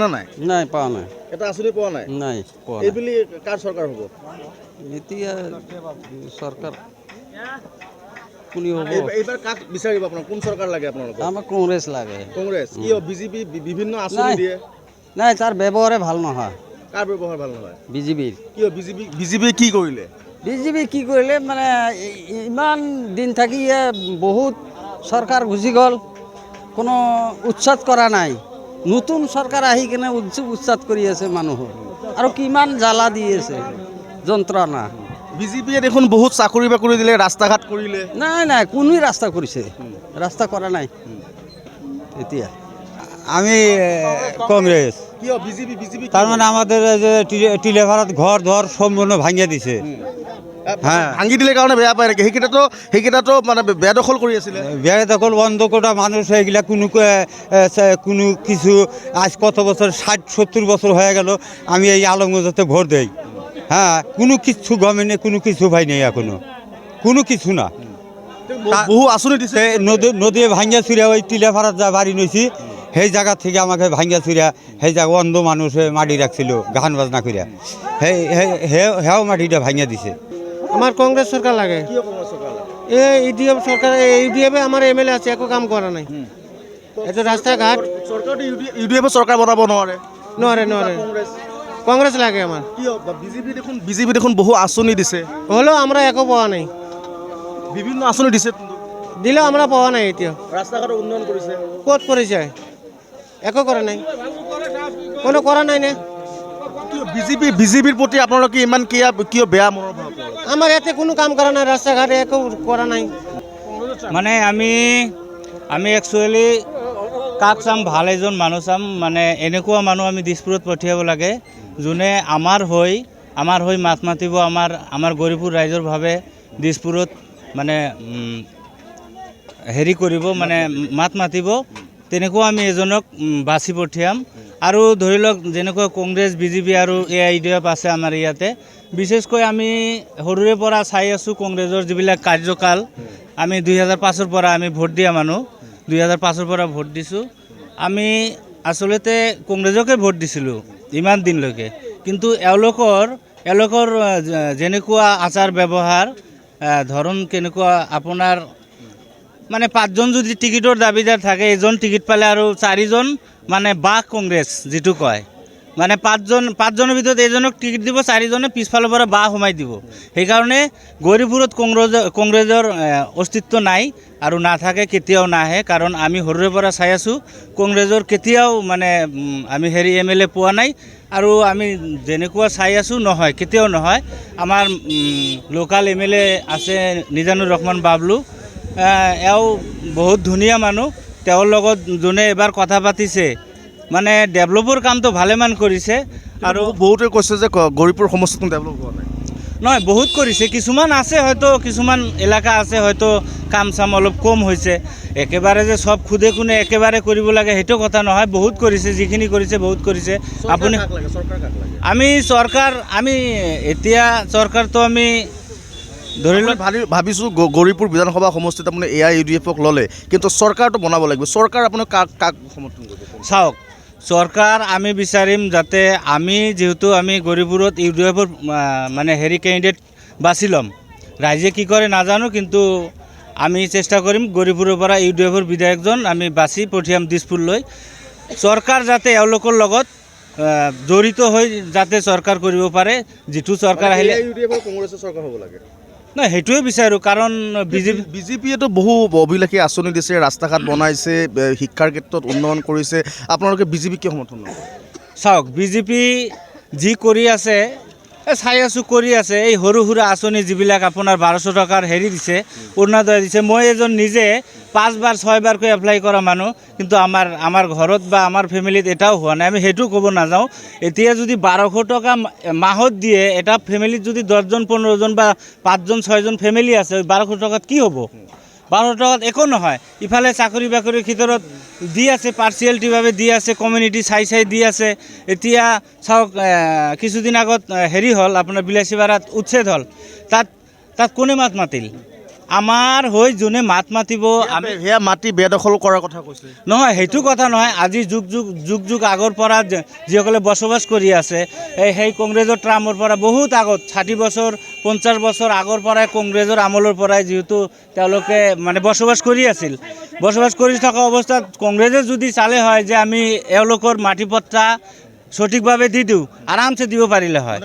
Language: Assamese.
না নাই নাই পাওয়া নাই এটা আঁচনি পোৱা নাই নাই পাওয়া এই বুলি কাৰ চৰকাৰ হ'ব এতিয়া সৰকাৰ কোনি হব এইবাৰ কাক বিচাৰিব আপোনাক কোন চৰকাৰ লাগে আপোনালোকক আমাৰ কংগ্ৰেস লাগে কংগ্ৰেছ কি বিজেপি বিভিন্ন আঁচনি নাই দিয়ে নাই তাৰ ব্যবহাৰে ভাল নহয় কাৰ ব্যৱহাৰ ভাল নহয় বিজেপিৰ কি বিজেপি কি কৰিলে বিজেপি কি কৰিলে মানে ইমান দিন থাকি বহুত সরকার গুচি গল কোনো উৎসাহ করা নাই নতুন সরকার আহি কেনে উৎসাহ কৰি আছে মানুহৰ আৰু কিমান জ্বালা দি আছে যন্ত্ৰণা বিজেপিয়ে দেখোন বহুত চাকৰি বাকৰি দিলে ৰাস্তা ঘাট কৰিলে নাই নাই কোনোই ৰাস্তা কৰিছে রাস্তা করা নাই এতিয়া আমি কংগ্রেস কি বিজেপি বিজেপি তার মানে আমাদের যে টিলেভাড়াত ঘর ধর সম্পূর্ণ ভাঙিয়ে দিছে হ্যাঁ ভাঙি দিলে কাৰণে বেয়া পায় নেকি সেইকেইটাতো মানে বেয়া দখল কৰি আছিলে বেড়ে দখল বন্ধ করা মানুষ এগুলা কোনো কিছু আজ কত বছর 60-70 বছর হয়ে গেল আমি এই আলমগঞ্জতে ভোট দেই হ্যাঁ কোনো কিছু গভর্নমেন্টে কোনো কিছু ভাই নেই এখনো কোনো কিছু না বহু আঁচনি দিছে নদী ভাঙ্গিয়া চুরিয়া ওই টিলেভাড়াত যা বাড়ি নইছি সেই জায়গা থেকে আমাকে ভাঙ্গিয়া চুরিয়া সেই জায়গা অন্ধ মানুষে মাটি রাখছিল গান বাজনা করিয়া হেও মাটিটা ভাঙ্গিয়া দিছে আমার কংগ্রেস সরকার লাগে কি কংগ্ৰেছ চৰকাৰ লাগে এই ইউডিএফ সৰকাৰ ইউডিএফে আমাৰ এমএলএ আছে একো কাম কৰা নাই এইটো ৰাস্তা ঘাট চৰকাৰটো ইউডিএফে চৰকাৰ বনাব নোৱাৰে নোৱাৰে নোৱাৰে কংগ্ৰেছ কংগ্রেস লাগে আমার কি বিজেপি দেখোন বহু আঁচনি দিছে হলেও আমরা একো পাওয়া নাই বিভিন্ন আঁচনি দিছে দিলেও আমরা পাওয়া নাই এতিয়া ৰাস্তা ঘাট উন্নয়ন কৰিছে ক'ত কৰিছে একো কৰা নাই কোনো কৰা নাই নে বিজেপিৰ প্ৰতি আপোনালোকে ইমান কিয় বেয়া মনোভাৱ আপোনালোকৰ? আমাৰ ইয়াতে কোনো কাম কৰা নাই ৰাস্তা ঘাট একো কৰা নাই মানে আমি একচুৱেলি কাক চাম ভাল এজন মানুহ চাম মানে এনেকুৱা মানুহ আমি দিছপুৰত পঠিয়াব লাগে যোনে আমাৰ হৈ মাত মাতিব আমাৰ গৌৰীপুৰ ৰাইজৰ ভাৱে দিছপুৰত মানে হেৰি কৰিব মানে মাত মাতিব তেনেকুৱা আমি এজনক বাছি পঠিয়াম আৰু ধৰি লওক যেনেকৈ কংগ্ৰেছ বিজেপি আৰু AIDF আছে আমাৰ ইয়াতে বিশেষকৈ আমি সৰুৰে পৰা চাই আছোঁ কংগ্ৰেছৰ যিবিলাক কাৰ্যকাল আমি 2005ৰ পৰা আমি ভোট দিয়া মানুহ 2005ৰ পৰা ভোট দিছোঁ আমি আচলতে কংগ্ৰেছকে ভোট দিছিলোঁ ইমান দিনলৈকে কিন্তু এওঁলোকৰ যেনেকুৱা আচাৰ ব্যৱহাৰ ধৰণ কেনেকুৱা আপোনাৰ মানে 5জন যদি টিকিটৰ দাবীদাৰ থাকে এজন টিকিট পালে আৰু 4জন মানে বাক কংগ্ৰেছ যিটো কয় মানে 5জনৰ ভিতৰত এজনক টিকিট দিব 4জনে পিছফালৰ পৰা বাহ সোমাই দিব সেইকাৰণে গৌৰীপুৰত কংগ্ৰেছৰ অস্তিত্ব নাই আৰু নাথাকে কেতিয়াও নাহে কাৰণ আমি সৰুৰে পৰা চাই আছোঁ কংগ্ৰেছৰ কেতিয়াও মানে আমি MLA পোৱা নাই আৰু আমি যেনেকুৱা চাই আছোঁ নহয় কেতিয়াও নহয় আমাৰ লোকাল MLA আছে নিজানুৰ ৰহমান বাবলু এও বহুত ধুনীয়া মানুহ তেওঁৰ লগত যোনে এবাৰ কথা পাতিছে মানে ডেভেলপৰ কামটো ভালেমান কৰিছে আৰু বহুতে কৈছে যে গৌৰীপুৰ সমষ্টিটো ডেভেলপ হোৱা নাই নহয় বহুত কৰিছে কিছুমান আছে হয়তো কিছুমান এলেকা আছে হয়তো কাম চাম অলপ কম হৈছে একেবাৰে যে সব খুদে কোনে একেবাৰে কৰিব লাগে সেইটো কথা নহয় বহুত কৰিছে যিখিনি কৰিছে বহুত কৰিছে আপুনি আমি এতিয়া চৰকাৰটো আমি ধৰি লওক ভাবিছোঁ গৌৰীপুৰ বিধানসভা সমষ্টিত আপুনি AIUDFক ল'লে কিন্তু চৰকাৰটো বনাব লাগিব চৰকাৰ আপুনি কাক সমৰ্থন কৰিব চাওক চৰকাৰ আমি বিচাৰিম যাতে আমি যিহেতু আমি গৌৰীপুৰত UDFৰ মানে কেণ্ডিডেট বাছি ল'ম ৰাইজে কি কৰে নাজানো কিন্তু আমি চেষ্টা কৰিম গৌৰীপুৰৰ পৰা UDFৰ বিধায়কজন আমি বাছি পঠিয়াম দিছপুৰলৈ চৰকাৰ যাতে এওঁলোকৰ লগত জড়িত হৈ যাতে চৰকাৰ কৰিব পাৰে যিটো চৰকাৰ আহিলে কংগ্ৰেছৰ চৰকাৰ হ'ব লাগে নহয় সেইটোৱে বিচাৰোঁ কাৰণ বিজেপিয়েতো বহু অভিলাষী আঁচনি দিছে ৰাস্তা ঘাট বনাইছে শিক্ষাৰ ক্ষেত্ৰত উন্নয়ন কৰিছে আপোনালোকে বিজেপি কিয় সমৰ্থন নকৰে চাওক বিজেপি যি কৰি আছে চাই আছোঁ কৰি আছে এই সৰু সুৰা আঁচনি যিবিলাক আপোনাৰ 1200 টকাৰ দিছে অৰুণোদয় দিছে মই এজন নিজে 5বাৰ 6বাৰকৈ এপ্লাই কৰা মানুহ কিন্তু আমাৰ ঘৰত বা আমাৰ ফেমিলিত এটাও হোৱা নাই আমি সেইটো ক'ব নাযাওঁ এতিয়া যদি 1200 টকা মাহত দিয়ে এটা ফেমিলিত যদি 10জন 15জন বা 5জন 6জন ফেমিলি আছে 1200 টকাত কি হ'ব 1200 টকাত একো নহয় ইফালে চাকৰি বাকৰিৰ ভিতৰত দি আছে পাৰ্চিয়েলিটিভাৱে দি আছে কমিউনিটি চাই দি আছে এতিয়া চাওক কিছুদিন আগত হ'ল আপোনাৰ বিলাসীপাৰাত উচ্ছেদ হ'ল তাত কোনে মাত মাতিল আমাৰ হৈ যোনে মাত মাতিব আমি সেয়া মাটি বেদখল কৰাৰ কথা কৈছে। নহয় সেইটো কথা নহয়, আজি যুগ আগৰ পৰা যিসকলে বসবাস কৰি আছে সেই কংগ্ৰেছৰ ট্ৰামৰ পৰা বহুত আগত 60 বছৰ 50 বছৰ আগৰ পৰাই কংগ্ৰেছৰ আমলৰ পৰাই যিহেতু তেওঁলোকে মানে বসবাস কৰি আছিল, বসবাস কৰি থকা অৱস্থাত কংগ্ৰেছে যদি চালে হয় যে আমি এওঁলোকৰ মাটি পট্টা সঠিকভাৱে দি দিওঁ, আৰামছে দিব পাৰিলে হয়।